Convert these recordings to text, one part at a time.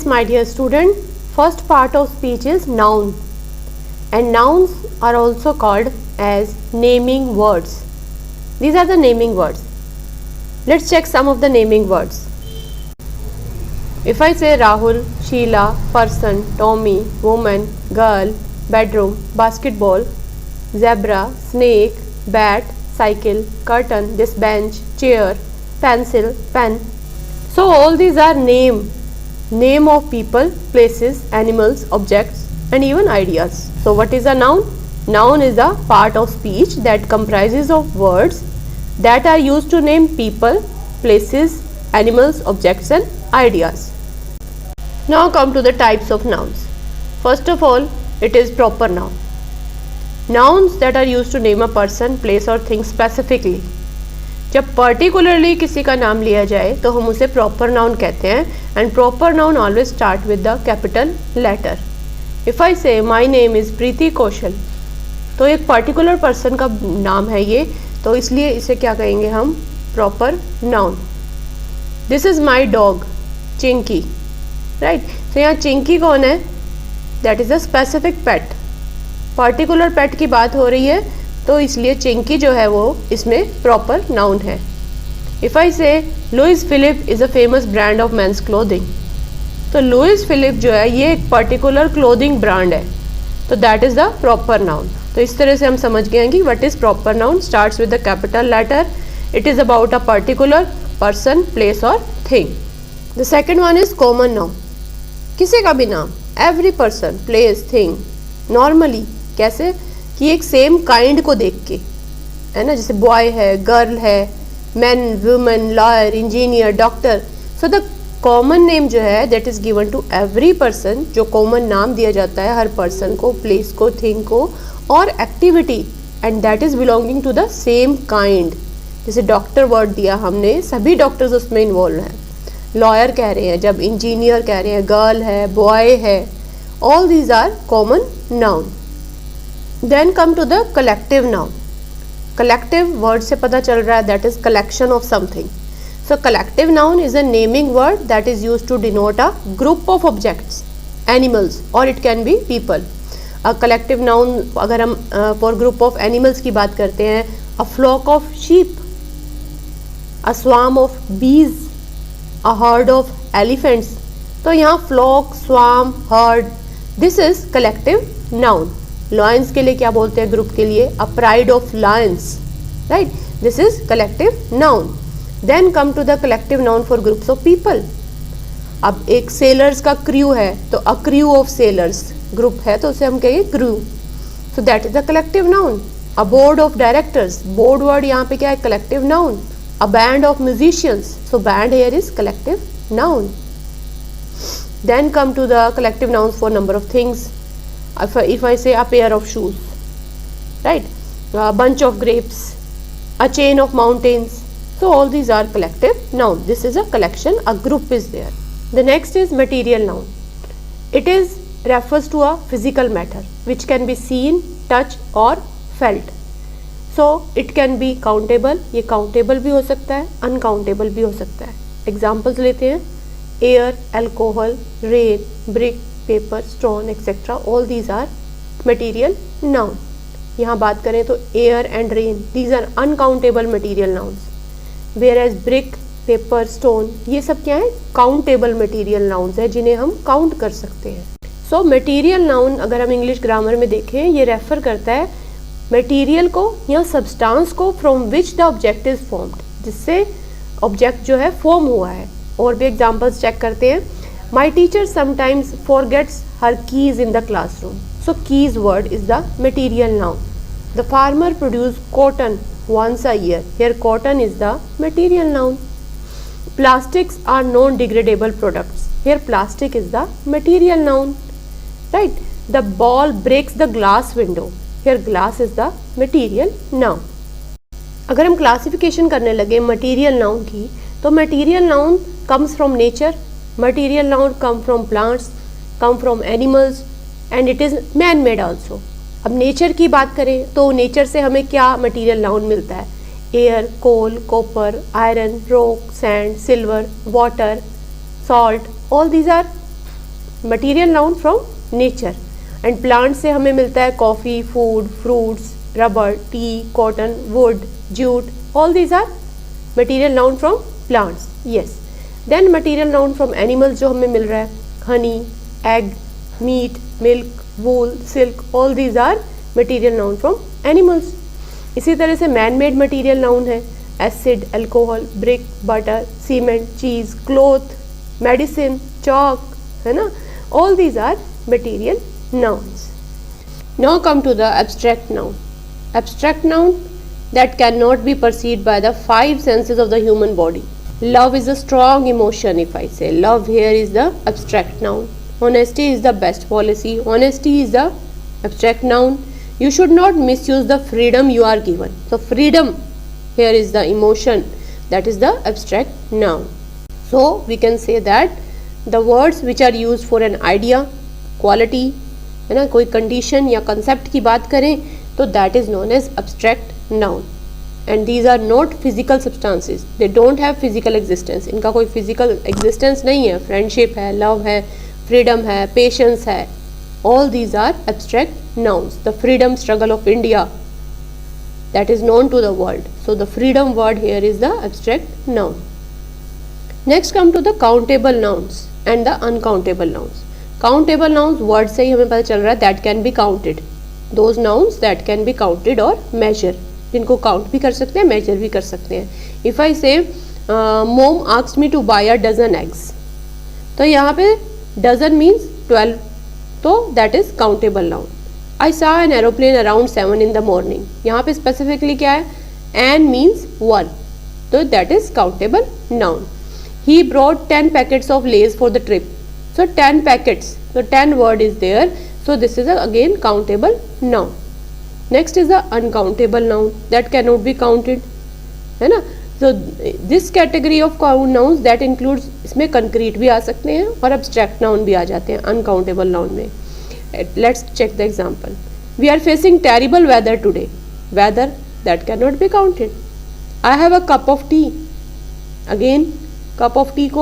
my dear student, first part of speech is noun, and nouns are also called as naming words. These are the naming words. Let's check some of the naming words. If I say Rahul, Sheila, person, Tommy, woman, girl, bedroom, basketball, zebra, snake, bat, cycle, curtain, this bench, chair, pencil, pen. So all these are name of people, places, animals, objects and even ideas. So what is a noun? Noun is a part of speech that comprises of words that are used to name people, places, animals, objects and ideas. Now come to the types of nouns. First of all, it is proper noun. Nouns that are used to name a person, place or thing specifically. जब particularly किसी का नाम लिया जाए तो हम उसे proper noun कहते हैं, and proper noun always start with the capital letter. If I say my name is प्रीति कौशल, तो एक पर्टिकुलर पर्सन का नाम है ये, तो इसलिए इसे क्या कहेंगे हम? Proper noun. This is my dog Chinki, right. तो यहाँ चिंकी कौन है? That is a specific pet. Particular pet की बात हो रही है, तो इसलिए चिंकी जो है वो इसमें प्रॉपर नाउन है. If I say Louis Philippe is a famous brand of men's clothing, तो लुइस फिलिप जो है ये एक पर्टिकुलर क्लोथिंग ब्रांड है, तो that is the proper noun. तो इस तरह से हम समझ गए हैं कि what is proper noun. Starts with the capital letter. It is about a particular person, place और thing. The second one is common noun. किसी का भी नाम, every person, place, thing. Normally कैसे कि एक सेम काइंड को देख के, है ना, जैसे बॉय है, गर्ल है, man, women, lawyer, engineer, doctor. So the common name जो है that is given to every person. जो कॉमन नाम दिया जाता है हर पर्सन को, प्लेस को, थिंग को और activity, and that is belonging to the same kind. जैसे डॉक्टर वर्ड दिया हमने, सभी डॉक्टर्स उसमें इन्वॉल्व हैं. लॉयर कह रहे हैं, जब इंजीनियर कह रहे हैं, गर्ल है, बॉय है, all these are common noun. Then come to the collective noun. Collective word से पता चल रहा है that is collection of something. So collective noun is a naming word that is used to denote a group of objects, animals or it can be people. A collective noun अगर हम for group of animals की बात करते हैं, a flock of sheep, a swarm of bees, a herd of elephants. तो यहाँ flock, swarm, herd, this is collective noun. Lions के लिए क्या बोलते हैं ग्रुप के लिए? A pride of lions, right. This is collective noun. Then come to the collective noun for groups of people. अब एक सेलर्स का क्रू है, तो a crew of sailors group है, तो उसे हम कहेंगे crew. So that is the collective noun. A board of directors, board word यहाँ पे क्या है? Collective noun. A band of musicians, so band here is collective noun. Then come to the collective noun for number of things. If I say a pair of shoes, right, a bunch of grapes, a chain of mountains, so all these are collective noun. This is a collection, a group is there. The next is material noun. It is refers to a physical matter which can be seen, touched or felt. So it can be countable, ये countable भी हो सकता है, uncountable भी हो सकता है. Examples लेते हैं. Air, alcohol, rain, brick, paper, stone etcetera, all these are material noun. यहाँ बात करें तो air and rain, these are uncountable material nouns. Whereas brick, paper, stone, ये सब क्या है? काउंटेबल मटीरियल नाउन्स है जिन्हें हम काउंट कर सकते हैं. सो मटीरियल नाउन अगर हम इंग्लिश ग्रामर में देखें, ये रेफर करता है मटीरियल को या सब्सटेंस को from which the object is formed, जिससे ऑब्जेक्ट जो है फॉर्म हुआ है. और भी एग्जाम्पल्स चेक करते हैं. My teacher sometimes forgets her keys in the classroom. So keys word is the material noun. The farmer produces cotton once a year. Here cotton is the material noun. Plastics are non-degradable products. Here plastic is the material noun. Right? The ball breaks the glass window. Here glass is the material noun. अगर हम classification करने लगे material noun की, तो material noun comes from nature. Material noun come from plants, come from animals and it is man made also. अब nature की बात करें तो नेचर से हमें क्या मटीरियल नाउन मिलता है? Air, coal, copper, iron, rock, sand, silver, water, salt, all these are material noun from nature, and plant से हमें मिलता है coffee, food, fruits, rubber, tea, cotton, wood, jute, all these are material noun from plants. Yes. Then material noun from animals जो हमें मिल रहा है, honey, egg, meat, milk, wool, silk, all these are material noun from animals. इसी तरह से man made material noun है, acid, alcohol, brick, butter, cement, cheese, cloth, medicine, chalk, है ना. All these are material nouns. Now come to the abstract noun. Abstract noun that cannot be perceived by the five senses of the human body. Love is a strong emotion. If I say love, here is the abstract noun. Honesty is the best policy. Honesty is the abstract noun. You should not misuse the freedom you are given. So freedom here is the emotion, that is the abstract noun. So we can say that the words which are used for an idea, quality, है ना, कोई condition या concept की बात करें तो that is known as abstract noun. And these are not physical substances, they don't have physical existence. इनका कोई फिजिकल एग्जिस्टेंस नहीं है. फ्रेंडशिप है, लव है, फ्रीडम है, पेशेंस है, all these are abstract nouns. The freedom struggle of India, that is known to the world. So the freedom word here is the abstract noun. Next come to the countable nouns and the uncountable nouns. Countable nouns word से ही हमें पता चल रहा है that can be counted. Those nouns that can be counted और measure, जिनको count भी कर सकते हैं, मेजर भी कर सकते हैं. If I say mom asked me to buy a dozen eggs, तो यहाँ पे डजन मीन्स 12, तो that is countable noun. I saw an aeroplane around 7 in the morning, यहाँ पे स्पेसिफिकली क्या है, एन मीन्स 1, तो that is countable noun. He brought 10 packets of Lay's for the trip. So 10 packets, so 10 word is there, so this is again countable noun. Next is the uncountable noun that cannot be counted, है ना. So this category of nouns that includes, इसमें concrete भी आ सकते हैं और abstract noun भी आ जाते हैं uncountable noun में. Let's check the example. We are facing terrible weather today. Weather that cannot be counted. I have a cup of tea. Again cup of tea को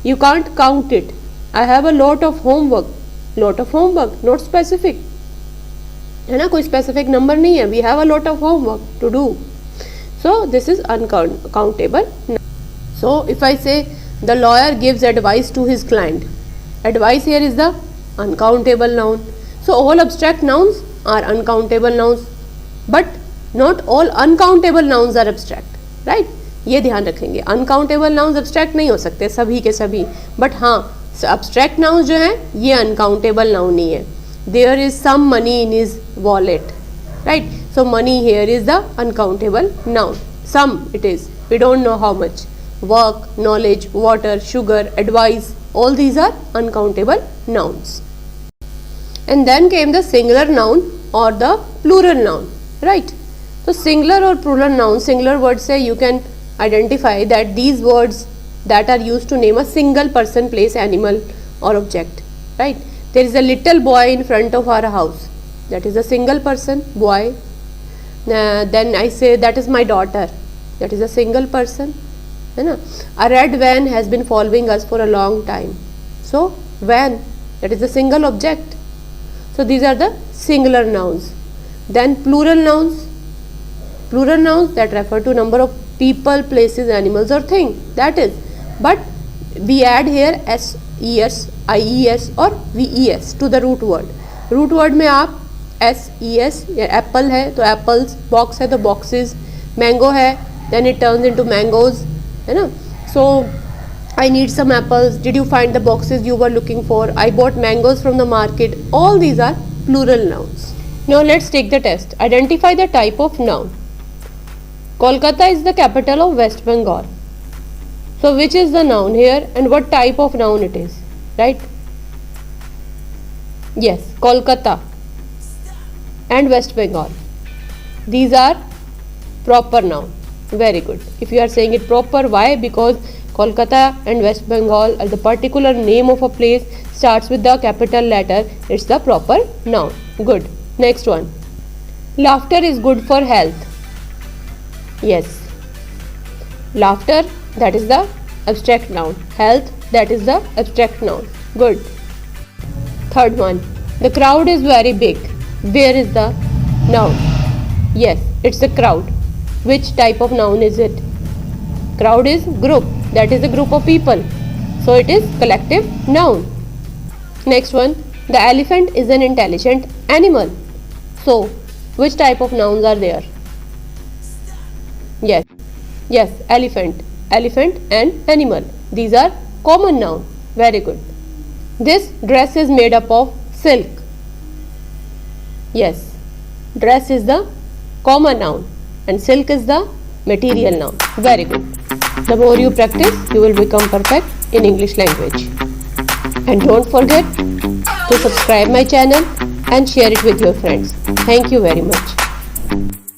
you can't count it. I have a lot of homework. Lot of homework, not specific, है ना, कोई specific number नहीं है. We have a lot of homework to do. So this is uncountable. So if I say the lawyer gives advice to his client, advice here is the uncountable noun. So all abstract nouns are uncountable nouns, but not all uncountable nouns are abstract, right? ये ध्यान रखेंगे. Uncountable nouns abstract नहीं हो सकते सभी के सभी, but हाँ एब्स्ट्रैक्ट नाउन्स जो हैं ये अनकाउंटेबल नाउन नहीं है. There is some money in his wallet, right. So money here is the uncountable noun. Some it is, we don't know how much. Work, knowledge, water, sugar, advice, all these are uncountable nouns. And then came the singular noun और the plural noun, right. तो singular और plural noun, singular word से you can identify that these words that are used to name a single person, place, animal or object, right. There is a little boy in front of our house, that is a single person, boy. Then I say that is my daughter, that is a single person, है ना. A red van has been following us for a long time, so van, that is a single object. So these are the singular nouns. Then plural nouns that refer to number of people, places, animals or thing, that is, but we add here s, es, ies or ves to the root word. root word में आप s, es, apple है तो apples, box है तो boxes, mango है then it turns into mangoes, है ना. so I need some apples, did you find the boxes you were looking for, I bought mangoes from the market, all these are plural nouns. Now let's take the test. Identify the type of noun. Kolkata is the capital of West Bengal. So which is the noun here and what type of noun it is, right? Yes, Kolkata and West Bengal. These are proper noun. Very good. If you are saying it proper, why? Because Kolkata and West Bengal are the particular name of a place, starts with the capital letter, it's the proper noun. Good. Next one. Laughter is good for health. Yes, laughter, that is the abstract noun. Health, that is the abstract noun. Good. Third one, the crowd is very big. Where is the noun? Yes, it's a crowd. Which type of noun is it? Crowd is group, that is a group of people. So it is collective noun. Next one, the elephant is an intelligent animal. So which type of nouns are there? Yes, elephant and animal. These are common noun. Very good. This dress is made up of silk. Yes, dress is the common noun and silk is the material noun. Very good. The more you practice, you will become perfect in English language. And don't forget to subscribe my channel and share it with your friends. Thank you very much.